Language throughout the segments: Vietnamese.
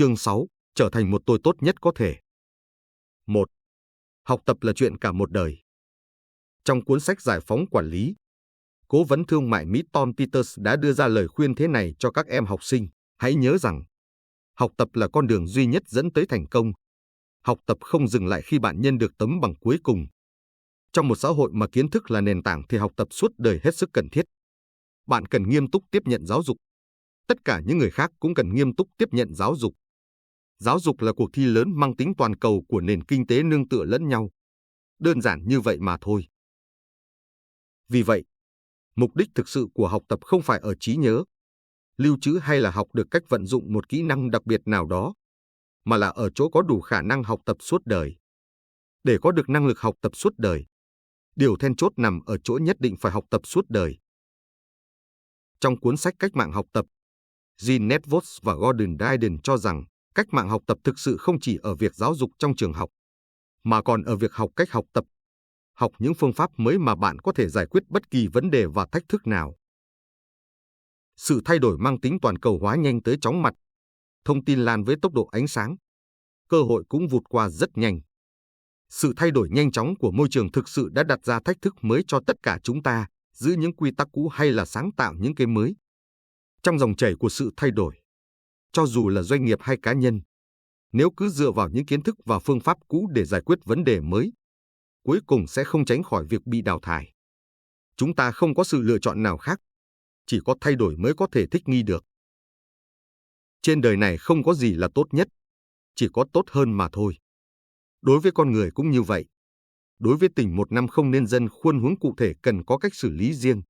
Chương 6. Trở thành một tôi tốt nhất có thể. 1. Học tập là chuyện cả một đời. Trong cuốn sách Giải phóng quản lý, Cố vấn thương mại Mỹ Tom Peters đã đưa ra lời khuyên thế này cho các em học sinh. Hãy nhớ rằng, học tập là con đường duy nhất dẫn tới thành công. Học tập không dừng lại khi bạn nhận được tấm bằng cuối cùng. Trong một xã hội mà kiến thức là nền tảng thì học tập suốt đời hết sức cần thiết. Bạn cần nghiêm túc tiếp nhận giáo dục. Tất cả những người khác cũng cần nghiêm túc tiếp nhận giáo dục. Giáo dục là cuộc thi lớn mang tính toàn cầu của nền kinh tế nương tựa lẫn nhau. Đơn giản như vậy mà thôi. Vì vậy, mục đích thực sự của học tập không phải ở trí nhớ, lưu trữ hay là học được cách vận dụng một kỹ năng đặc biệt nào đó, mà là ở chỗ có đủ khả năng học tập suốt đời. Để có được năng lực học tập suốt đời, điều then chốt nằm ở chỗ nhất định phải học tập suốt đời. Trong cuốn sách Cách mạng học tập, Gene Networks và Gordon Dayden cho rằng cách mạng học tập thực sự không chỉ ở việc giáo dục trong trường học, mà còn ở việc học cách học tập, học những phương pháp mới mà bạn có thể giải quyết bất kỳ vấn đề và thách thức nào. Sự thay đổi mang tính toàn cầu hóa nhanh tới chóng mặt, thông tin lan với tốc độ ánh sáng, cơ hội cũng vụt qua rất nhanh. Sự thay đổi nhanh chóng của môi trường thực sự đã đặt ra thách thức mới cho tất cả chúng ta, giữ những quy tắc cũ hay là sáng tạo những cái mới. Trong dòng chảy của sự thay đổi, cho dù là doanh nghiệp hay cá nhân, nếu cứ dựa vào những kiến thức và phương pháp cũ để giải quyết vấn đề mới, cuối cùng sẽ không tránh khỏi việc bị đào thải. Chúng ta không có sự lựa chọn nào khác, chỉ có thay đổi mới có thể thích nghi được. Trên đời này không có gì là tốt nhất, chỉ có tốt hơn mà thôi. Đối với con người cũng như vậy. Đối với tình một năm không nên dân khuôn huống cụ thể cần có cách xử lý riêng.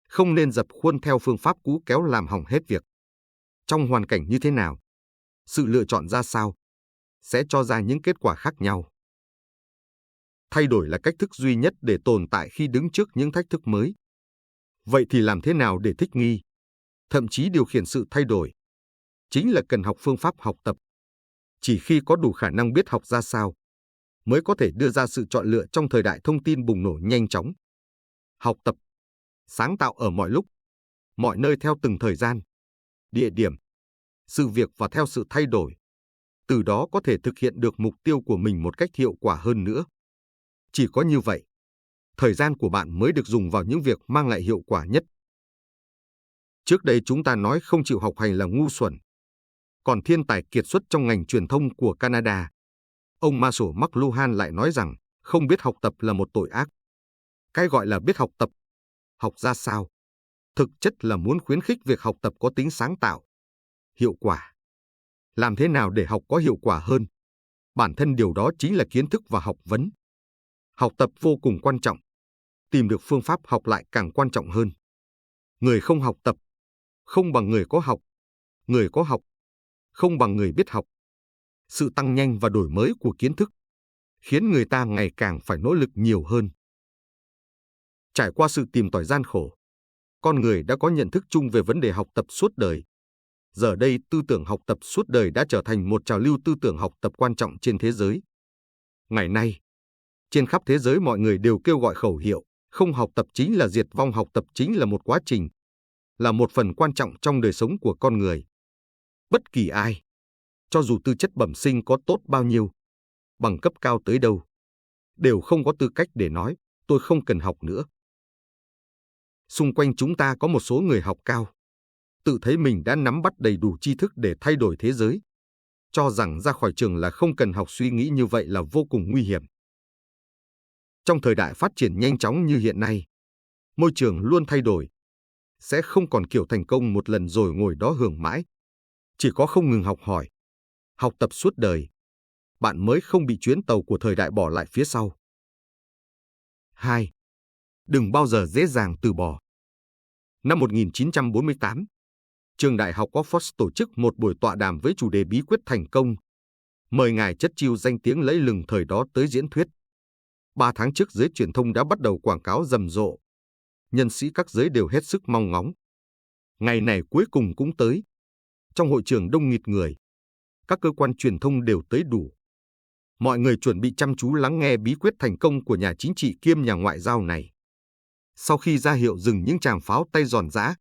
Không nên dập khuôn theo phương pháp cũ kéo làm hỏng hết việc. Trong hoàn cảnh như thế nào, sự lựa chọn ra sao, sẽ cho ra những kết quả khác nhau. Thay đổi là cách thức duy nhất để tồn tại khi đứng trước những thách thức mới. Vậy thì làm thế nào để thích nghi, thậm chí điều khiển sự thay đổi? Chính là cần học phương pháp học tập. Chỉ khi có đủ khả năng biết học ra sao, mới có thể đưa ra sự chọn lựa trong thời đại thông tin bùng nổ nhanh chóng. Học tập, sáng tạo ở mọi lúc, mọi nơi theo từng thời gian, địa điểm, sự việc và theo sự thay đổi. Từ đó có thể thực hiện được mục tiêu của mình một cách hiệu quả hơn nữa. Chỉ có như vậy, thời gian của bạn mới được dùng vào những việc mang lại hiệu quả nhất. Trước đây chúng ta nói không chịu học hành là ngu xuẩn. Còn thiên tài kiệt xuất trong ngành truyền thông của Canada, ông Marshall McLuhan lại nói rằng không biết học tập là một tội ác. Cái gọi là biết học tập, học ra sao, thực chất là muốn khuyến khích việc học tập có tính sáng tạo, hiệu quả. Làm thế nào để học có hiệu quả hơn? Bản thân điều đó chính là kiến thức và học vấn. Học tập vô cùng quan trọng. Tìm được phương pháp học lại càng quan trọng hơn. Người không học tập, không bằng người có học. Người có học, không bằng người biết học. Sự tăng nhanh và đổi mới của kiến thức khiến người ta ngày càng phải nỗ lực nhiều hơn. Trải qua sự tìm tòi gian khổ, con người đã có nhận thức chung về vấn đề học tập suốt đời. Giờ đây, tư tưởng học tập suốt đời đã trở thành một trào lưu tư tưởng học tập quan trọng trên thế giới. Ngày nay, trên khắp thế giới mọi người đều kêu gọi khẩu hiệu, không học tập chính là diệt vong, học tập chính là một quá trình, là một phần quan trọng trong đời sống của con người. Bất kỳ ai, cho dù tư chất bẩm sinh có tốt bao nhiêu, bằng cấp cao tới đâu, đều không có tư cách để nói, tôi không cần học nữa. Xung quanh chúng ta có một số người học cao, tự thấy mình đã nắm bắt đầy đủ tri thức để thay đổi thế giới, cho rằng ra khỏi trường là không cần học. Suy nghĩ như vậy là vô cùng nguy hiểm. Trong thời đại phát triển nhanh chóng như hiện nay, môi trường luôn thay đổi, sẽ không còn kiểu thành công một lần rồi ngồi đó hưởng mãi. Chỉ có không ngừng học hỏi, học tập suốt đời, bạn mới không bị chuyến tàu của thời đại bỏ lại phía sau. 2. Đừng bao giờ dễ dàng từ bỏ. Năm 1948, trường đại học Oxford tổ chức một buổi tọa đàm với chủ đề bí quyết thành công. Mời ngài Churchill danh tiếng lẫy lừng thời đó tới diễn thuyết. 3 tháng trước, giới truyền thông đã bắt đầu quảng cáo rầm rộ. Nhân sĩ các giới đều hết sức mong ngóng. Ngày này cuối cùng cũng tới. Trong hội trường đông nghịt người, các cơ quan truyền thông đều tới đủ. Mọi người chuẩn bị chăm chú lắng nghe bí quyết thành công của nhà chính trị kiêm nhà ngoại giao này. Sau khi ra hiệu dừng những tràng pháo tay giòn giã,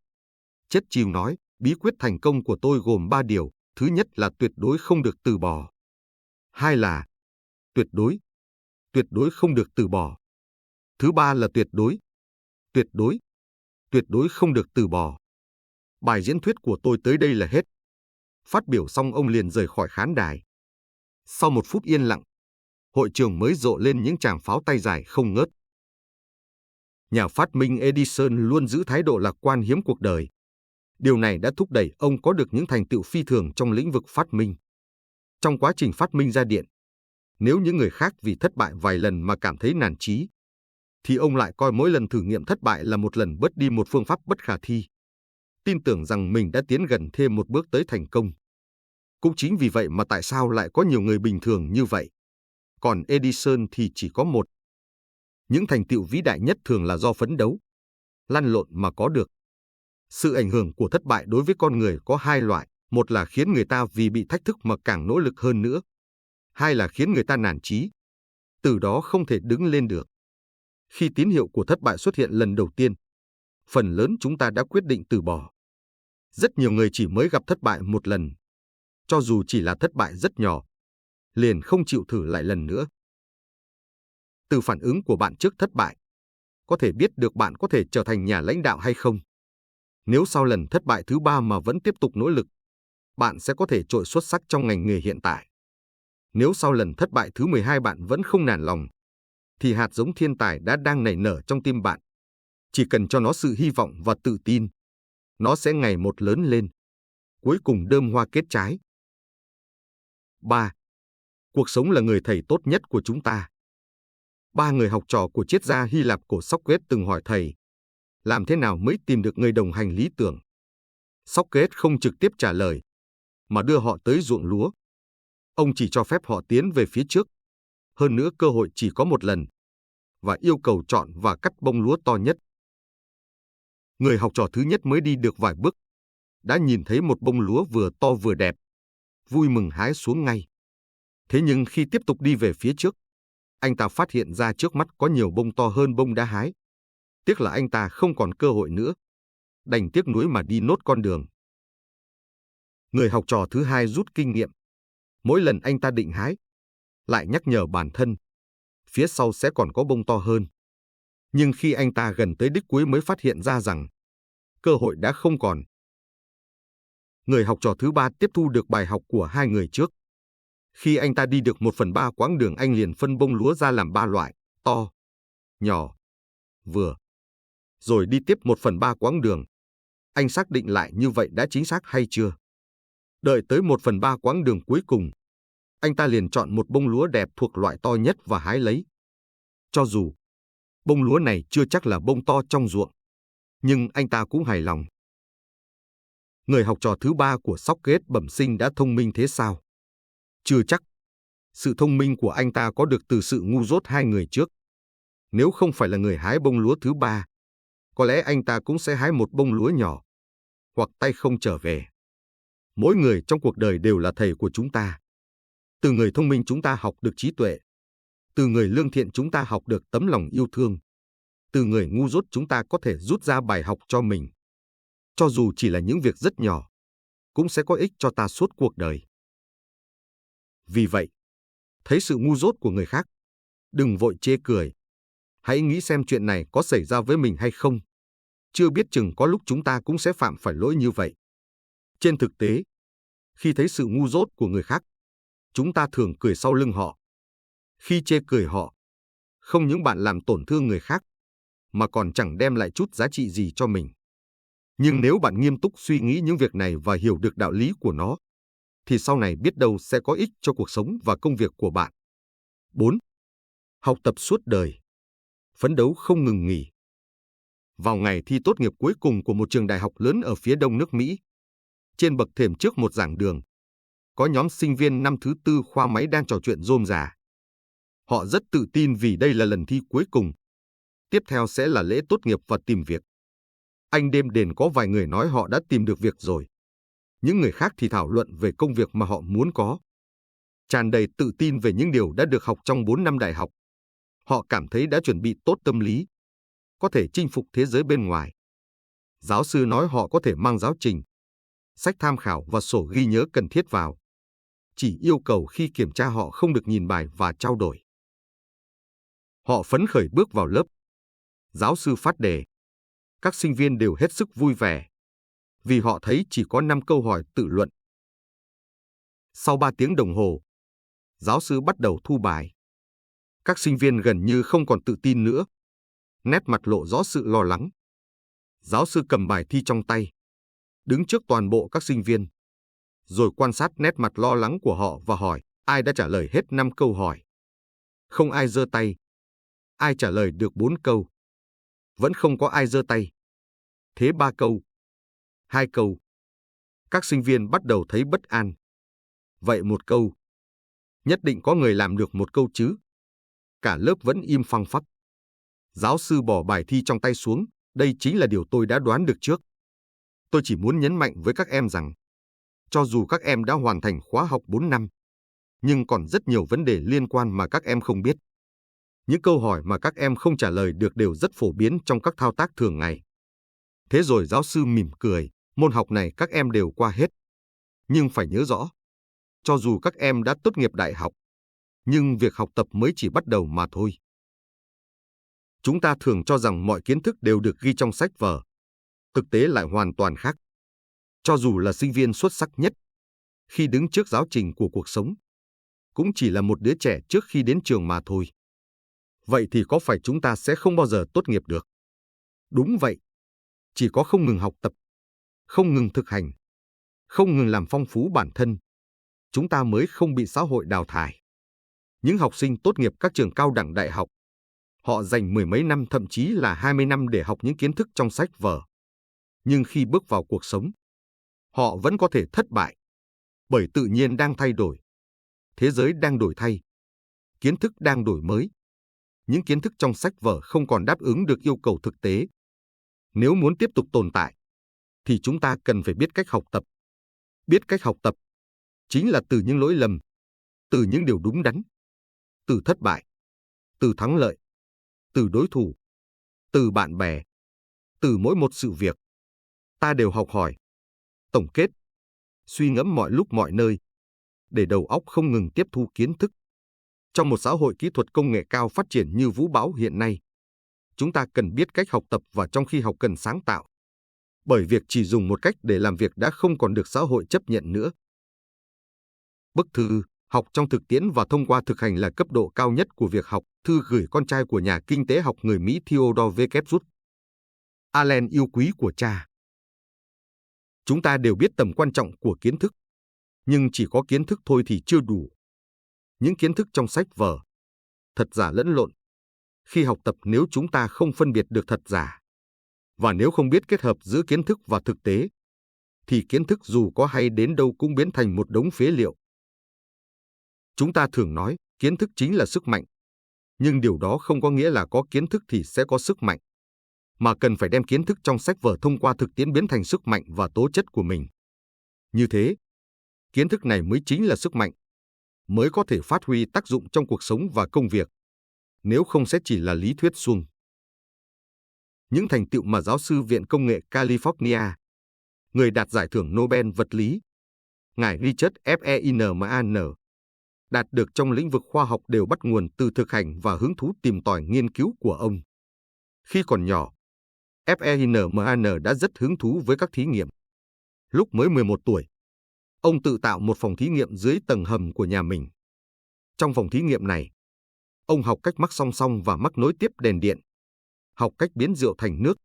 Churchill nói, bí quyết thành công của tôi gồm 3 điều: Thứ nhất là tuyệt đối không được từ bỏ. Hai là tuyệt đối không được từ bỏ. Thứ ba là tuyệt đối không được từ bỏ. Bài diễn thuyết của tôi tới đây là hết. Phát biểu xong ông liền rời khỏi khán đài. Sau một phút yên lặng, hội trường mới rộ lên những tràng pháo tay dài không ngớt. Nhà phát minh Edison luôn giữ thái độ lạc quan hiếm cuộc đời. Điều này đã thúc đẩy ông có được những thành tựu phi thường trong lĩnh vực phát minh. Trong quá trình phát minh ra điện, nếu những người khác vì thất bại vài lần mà cảm thấy nản chí, thì ông lại coi mỗi lần thử nghiệm thất bại là một lần bớt đi một phương pháp bất khả thi, tin tưởng rằng mình đã tiến gần thêm một bước tới thành công. Cũng chính vì vậy mà tại sao lại có nhiều người bình thường như vậy, còn Edison thì chỉ có một. Những thành tựu vĩ đại nhất thường là do phấn đấu, lăn lộn mà có được. Sự ảnh hưởng của thất bại đối với con người có hai loại, một là khiến người ta vì bị thách thức mà càng nỗ lực hơn nữa, hai là khiến người ta nản chí, từ đó không thể đứng lên được. Khi tín hiệu của thất bại xuất hiện lần đầu tiên, phần lớn chúng ta đã quyết định từ bỏ. Rất nhiều người chỉ mới gặp thất bại một lần, cho dù chỉ là thất bại rất nhỏ, liền không chịu thử lại lần nữa. Từ phản ứng của bạn trước thất bại, có thể biết được bạn có thể trở thành nhà lãnh đạo hay không. Nếu sau lần thất bại thứ 3 mà vẫn tiếp tục nỗ lực, bạn sẽ có thể trội xuất sắc trong ngành nghề hiện tại. Nếu sau lần thất bại thứ 12 bạn vẫn không nản lòng, thì hạt giống thiên tài đã đang nảy nở trong tim bạn. Chỉ cần cho nó sự hy vọng và tự tin, nó sẽ ngày một lớn lên, cuối cùng đơm hoa kết trái. 3. Cuộc sống là người thầy tốt nhất của chúng ta. 3 người học trò của triết gia Hy Lạp cổ Socrates từng hỏi thầy, làm thế nào mới tìm được người đồng hành lý tưởng? Socrates không trực tiếp trả lời, mà đưa họ tới ruộng lúa. Ông chỉ cho phép họ tiến về phía trước. Hơn nữa cơ hội chỉ có một lần, và yêu cầu chọn và cắt bông lúa to nhất. Người học trò thứ nhất mới đi được vài bước, đã nhìn thấy một bông lúa vừa to vừa đẹp, vui mừng hái xuống ngay. Thế nhưng khi tiếp tục đi về phía trước, anh ta phát hiện ra trước mắt có nhiều bông to hơn bông đã hái. Tiếc là anh ta không còn cơ hội nữa, đành tiếc nuối mà đi nốt con đường. Người học trò thứ hai rút kinh nghiệm. Mỗi lần anh ta định hái, lại nhắc nhở bản thân, phía sau sẽ còn có bông to hơn. Nhưng khi anh ta gần tới đích cuối mới phát hiện ra rằng cơ hội đã không còn. Người học trò thứ ba tiếp thu được bài học của hai người trước. Khi anh ta đi được 1/3 quãng đường, anh liền phân bông lúa ra làm 3 loại, to, nhỏ, vừa. Rồi đi tiếp 1/3 quãng đường. Anh xác định lại như vậy đã chính xác hay chưa? Đợi tới 1/3 quãng đường cuối cùng, anh ta liền chọn một bông lúa đẹp thuộc loại to nhất và hái lấy. Cho dù bông lúa này chưa chắc là bông to trong ruộng, nhưng anh ta cũng hài lòng. Người học trò thứ ba của Socrates bẩm sinh đã thông minh thế sao? Chưa chắc. Sự thông minh của anh ta có được từ sự ngu dốt hai người trước. Nếu không phải là người hái bông lúa thứ ba, có lẽ anh ta cũng sẽ hái một bông lúa nhỏ, hoặc tay không trở về. Mỗi người trong cuộc đời đều là thầy của chúng ta. Từ người thông minh chúng ta học được trí tuệ. Từ người lương thiện chúng ta học được tấm lòng yêu thương. Từ người ngu dốt chúng ta có thể rút ra bài học cho mình. Cho dù chỉ là những việc rất nhỏ, cũng sẽ có ích cho ta suốt cuộc đời. Vì vậy, thấy sự ngu dốt của người khác, đừng vội chê cười. Hãy nghĩ xem chuyện này có xảy ra với mình hay không. Chưa biết chừng có lúc chúng ta cũng sẽ phạm phải lỗi như vậy. Trên thực tế, khi thấy sự ngu dốt của người khác, chúng ta thường cười sau lưng họ. Khi chê cười họ, không những bạn làm tổn thương người khác, mà còn chẳng đem lại chút giá trị gì cho mình. Nhưng nếu bạn nghiêm túc suy nghĩ những việc này và hiểu được đạo lý của nó, thì sau này biết đâu sẽ có ích cho cuộc sống và công việc của bạn. 4. Học tập suốt đời. Phấn đấu không ngừng nghỉ. Vào ngày thi tốt nghiệp cuối cùng của một trường đại học lớn ở phía đông nước Mỹ, trên bậc thềm trước một giảng đường, có nhóm sinh viên năm thứ 4 khoa máy đang trò chuyện rôm rả. Họ rất tự tin vì đây là lần thi cuối cùng. Tiếp theo sẽ là lễ tốt nghiệp và tìm việc. Anh đêm đền có vài người nói họ đã tìm được việc rồi. Những người khác thì thảo luận về công việc mà họ muốn có. Tràn đầy tự tin về những điều đã được học trong 4 năm đại học. Họ cảm thấy đã chuẩn bị tốt tâm lý, có thể chinh phục thế giới bên ngoài. Giáo sư nói họ có thể mang giáo trình, sách tham khảo và sổ ghi nhớ cần thiết vào. Chỉ yêu cầu khi kiểm tra họ không được nhìn bài và trao đổi. Họ phấn khởi bước vào lớp. Giáo sư phát đề. Các sinh viên đều hết sức vui vẻ, vì họ thấy chỉ có 5 câu hỏi tự luận. Sau 3 tiếng đồng hồ, giáo sư bắt đầu thu bài. Các sinh viên gần như không còn tự tin nữa. Nét mặt lộ rõ sự lo lắng. Giáo sư cầm bài thi trong tay, đứng trước toàn bộ các sinh viên, rồi quan sát nét mặt lo lắng của họ và hỏi ai đã trả lời hết 5 câu hỏi. Không ai giơ tay. Ai trả lời được 4 câu? Vẫn không có ai giơ tay. Thế 3 câu? 2 câu. Các sinh viên bắt đầu thấy bất an. Vậy 1 câu? Nhất định có người làm được 1 câu chứ? Cả lớp vẫn im phăng phắc. Giáo sư bỏ bài thi trong tay xuống. Đây chính là điều tôi đã đoán được trước. Tôi chỉ muốn nhấn mạnh với các em rằng, cho dù các em đã hoàn thành khóa học 4 năm, nhưng còn rất nhiều vấn đề liên quan mà các em không biết. Những câu hỏi mà các em không trả lời được đều rất phổ biến trong các thao tác thường ngày. Thế rồi giáo sư mỉm cười, môn học này các em đều qua hết. Nhưng phải nhớ rõ, cho dù các em đã tốt nghiệp đại học, nhưng việc học tập mới chỉ bắt đầu mà thôi. Chúng ta thường cho rằng mọi kiến thức đều được ghi trong sách vở. Thực tế lại hoàn toàn khác. Cho dù là sinh viên xuất sắc nhất, khi đứng trước giáo trình của cuộc sống, cũng chỉ là một đứa trẻ trước khi đến trường mà thôi. Vậy thì có phải chúng ta sẽ không bao giờ tốt nghiệp được? Đúng vậy. Chỉ có không ngừng học tập, không ngừng thực hành, không ngừng làm phong phú bản thân, chúng ta mới không bị xã hội đào thải. Những học sinh tốt nghiệp các trường cao đẳng đại học, họ dành 10 mấy năm thậm chí là 20 năm để học những kiến thức trong sách vở. Nhưng khi bước vào cuộc sống, họ vẫn có thể thất bại, bởi tự nhiên đang thay đổi. Thế giới đang đổi thay. Kiến thức đang đổi mới. Những kiến thức trong sách vở không còn đáp ứng được yêu cầu thực tế. Nếu muốn tiếp tục tồn tại, thì chúng ta cần phải biết cách học tập. Biết cách học tập chính là từ những lỗi lầm, từ những điều đúng đắn, từ thất bại, từ thắng lợi, từ đối thủ, từ bạn bè, từ mỗi một sự việc. Ta đều học hỏi, tổng kết, suy ngẫm mọi lúc mọi nơi, để đầu óc không ngừng tiếp thu kiến thức. Trong một xã hội kỹ thuật công nghệ cao phát triển như vũ bão hiện nay, chúng ta cần biết cách học tập và trong khi học cần sáng tạo. Bởi việc chỉ dùng một cách để làm việc đã không còn được xã hội chấp nhận nữa. Bức thư Học trong thực tiễn và thông qua thực hành là cấp độ cao nhất của việc học, thư gửi con trai của nhà kinh tế học người Mỹ Theodore W. Roosevelt. Allen yêu quý của cha. Chúng ta đều biết tầm quan trọng của kiến thức, nhưng chỉ có kiến thức thôi thì chưa đủ. Những kiến thức trong sách vở, thật giả lẫn lộn. Khi học tập nếu chúng ta không phân biệt được thật giả, và nếu không biết kết hợp giữa kiến thức và thực tế, thì kiến thức dù có hay đến đâu cũng biến thành một đống phế liệu. Chúng ta thường nói, kiến thức chính là sức mạnh. Nhưng điều đó không có nghĩa là có kiến thức thì sẽ có sức mạnh, mà cần phải đem kiến thức trong sách vở thông qua thực tiễn biến thành sức mạnh và tố chất của mình. Như thế, kiến thức này mới chính là sức mạnh, mới có thể phát huy tác dụng trong cuộc sống và công việc. Nếu không sẽ chỉ là lý thuyết suông. Những thành tựu mà giáo sư Viện Công nghệ California, người đạt giải thưởng Nobel vật lý, ngài Richard Feynman, đạt được trong lĩnh vực khoa học đều bắt nguồn từ thực hành và hứng thú tìm tòi nghiên cứu của ông. Khi còn nhỏ, Feynman đã rất hứng thú với các thí nghiệm. Lúc mới 11 tuổi, ông tự tạo một phòng thí nghiệm dưới tầng hầm của nhà mình. Trong phòng thí nghiệm này, ông học cách mắc song song và mắc nối tiếp đèn điện, học cách biến rượu thành nước,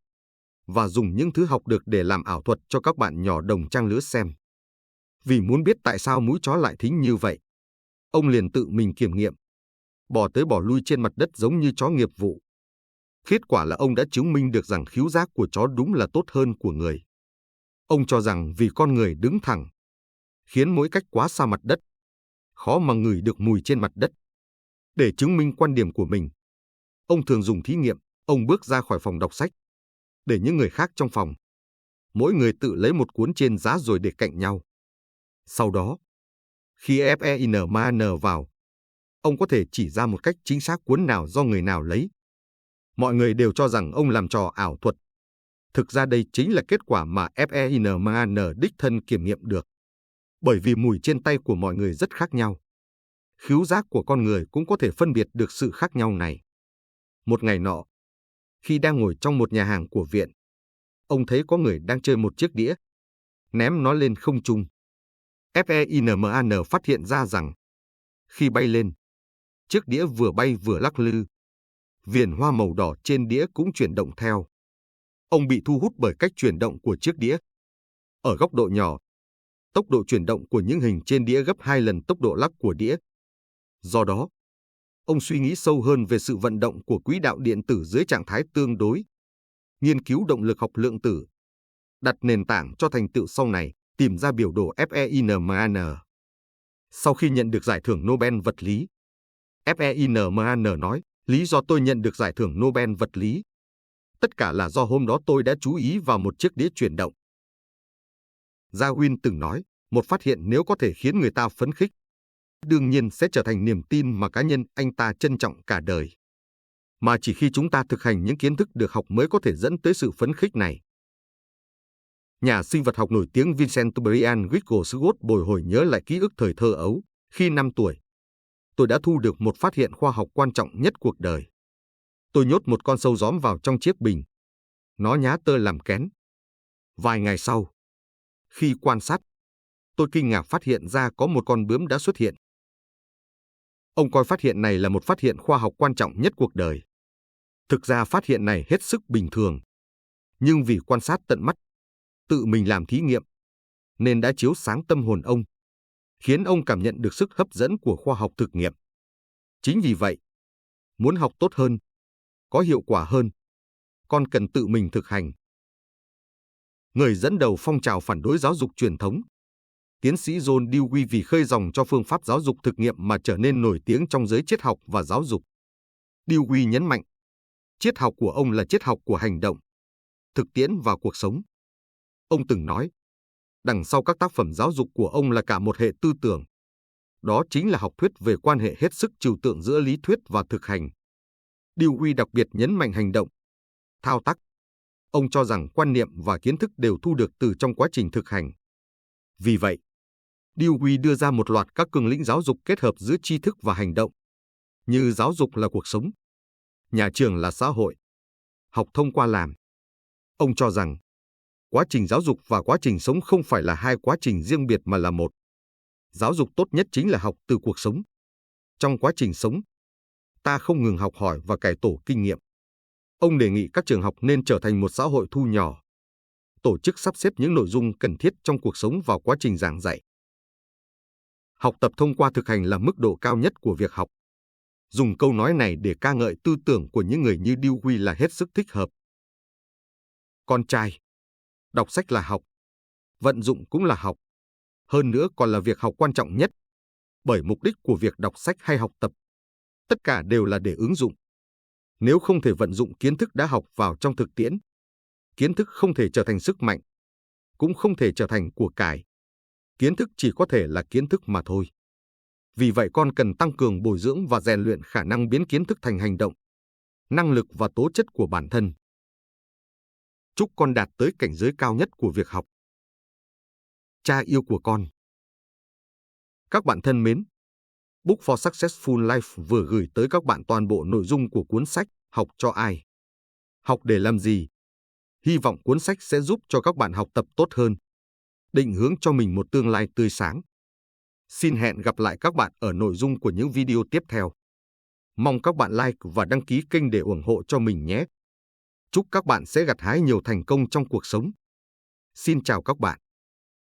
và dùng những thứ học được để làm ảo thuật cho các bạn nhỏ đồng trang lứa xem. Vì muốn biết tại sao mũi chó lại thính như vậy, ông liền tự mình kiểm nghiệm, bò tới bò lui trên mặt đất giống như chó nghiệp vụ. Kết quả là ông đã chứng minh được rằng khứu giác của chó đúng là tốt hơn của người. Ông cho rằng vì con người đứng thẳng, khiến mỗi cách quá xa mặt đất, khó mà ngửi được mùi trên mặt đất. Để chứng minh quan điểm của mình, ông thường dùng thí nghiệm, ông bước ra khỏi phòng đọc sách, để những người khác trong phòng, mỗi người tự lấy một cuốn trên giá rồi để cạnh nhau. Sau đó, khi Feynman vào, ông có thể chỉ ra một cách chính xác cuốn nào do người nào lấy. Mọi người đều cho rằng ông làm trò ảo thuật. Thực ra đây chính là kết quả mà FEINMAN đích thân kiểm nghiệm được. Bởi vì mùi trên tay của mọi người rất khác nhau. Khứu giác của con người cũng có thể phân biệt được sự khác nhau này. Một ngày nọ, khi đang ngồi trong một nhà hàng của viện, ông thấy có người đang chơi một chiếc đĩa, ném nó lên không trung. FEINMAN phát hiện ra rằng, khi bay lên, chiếc đĩa vừa bay vừa lắc lư. Viền hoa màu đỏ trên đĩa cũng chuyển động theo. Ông bị thu hút bởi cách chuyển động của chiếc đĩa. Ở góc độ nhỏ, tốc độ chuyển động của những hình trên đĩa gấp 2 lần tốc độ lắc của đĩa. Do đó, ông suy nghĩ sâu hơn về sự vận động của quỹ đạo điện tử dưới trạng thái tương đối, nghiên cứu động lực học lượng tử, đặt nền tảng cho thành tựu sau này, tìm ra biểu đồ FEINMAN. Sau khi nhận được giải thưởng Nobel vật lý, FEINMAN nói, lý do tôi nhận được giải thưởng Nobel vật lý, tất cả là do hôm đó tôi đã chú ý vào một chiếc đĩa chuyển động. Darwin từng nói, một phát hiện nếu có thể khiến người ta phấn khích, đương nhiên sẽ trở thành niềm tin mà cá nhân anh ta trân trọng cả đời. Mà chỉ khi chúng ta thực hành những kiến thức được học mới có thể dẫn tới sự phấn khích này. Nhà sinh vật học nổi tiếng Vincent Brian Wigglesworth bồi hồi nhớ lại ký ức thời thơ ấu. Khi 5 tuổi, tôi đã thu được một phát hiện khoa học quan trọng nhất cuộc đời. Tôi nhốt một con sâu gióm vào trong chiếc bình. Nó nhá tơ làm kén. Vài ngày sau, khi quan sát, tôi kinh ngạc phát hiện ra có một con bướm đã xuất hiện. Ông coi phát hiện này là một phát hiện khoa học quan trọng nhất cuộc đời. Thực ra phát hiện này hết sức bình thường. Nhưng vì quan sát tận mắt, tự mình làm thí nghiệm, nên đã chiếu sáng tâm hồn ông, khiến ông cảm nhận được sức hấp dẫn của khoa học thực nghiệm. Chính vì vậy, muốn học tốt hơn, có hiệu quả hơn, con cần tự mình thực hành. Người dẫn đầu phong trào phản đối giáo dục truyền thống, tiến sĩ John Dewey vì khơi dòng cho phương pháp giáo dục thực nghiệm mà trở nên nổi tiếng trong giới triết học và giáo dục. Dewey nhấn mạnh, triết học của ông là triết học của hành động, thực tiễn và cuộc sống. Ông từng nói, đằng sau các tác phẩm giáo dục của ông là cả một hệ tư tưởng. Đó chính là học thuyết về quan hệ hết sức trừu tượng giữa lý thuyết và thực hành. Dewey đặc biệt nhấn mạnh hành động, thao tác. Ông cho rằng quan niệm và kiến thức đều thu được từ trong quá trình thực hành. Vì vậy, Dewey đưa ra một loạt các cương lĩnh giáo dục kết hợp giữa tri thức và hành động, như giáo dục là cuộc sống, nhà trường là xã hội, học thông qua làm. Ông cho rằng, quá trình giáo dục và quá trình sống không phải là hai quá trình riêng biệt mà là một. Giáo dục tốt nhất chính là học từ cuộc sống. Trong quá trình sống, ta không ngừng học hỏi và cải tổ kinh nghiệm. Ông đề nghị các trường học nên trở thành một xã hội thu nhỏ, tổ chức sắp xếp những nội dung cần thiết trong cuộc sống vào quá trình giảng dạy. Học tập thông qua thực hành là mức độ cao nhất của việc học. Dùng câu nói này để ca ngợi tư tưởng của những người như Dewey là hết sức thích hợp. Con trai, đọc sách là học, vận dụng cũng là học. Hơn nữa còn là việc học quan trọng nhất, bởi mục đích của việc đọc sách hay học tập, tất cả đều là để ứng dụng. Nếu không thể vận dụng kiến thức đã học vào trong thực tiễn, kiến thức không thể trở thành sức mạnh, cũng không thể trở thành của cải. Kiến thức chỉ có thể là kiến thức mà thôi. Vì vậy con cần tăng cường bồi dưỡng và rèn luyện khả năng biến kiến thức thành hành động, năng lực và tố chất của bản thân. Chúc con đạt tới cảnh giới cao nhất của việc học. Cha yêu của con. Các bạn thân mến, Book for Successful Life vừa gửi tới các bạn toàn bộ nội dung của cuốn sách Học cho ai? Học để làm gì? Hy vọng cuốn sách sẽ giúp cho các bạn học tập tốt hơn, định hướng cho mình một tương lai tươi sáng. Xin hẹn gặp lại các bạn ở nội dung của những video tiếp theo. Mong các bạn like và đăng ký kênh để ủng hộ cho mình nhé. Chúc các bạn sẽ gặt hái nhiều thành công trong cuộc sống. Xin chào các bạn.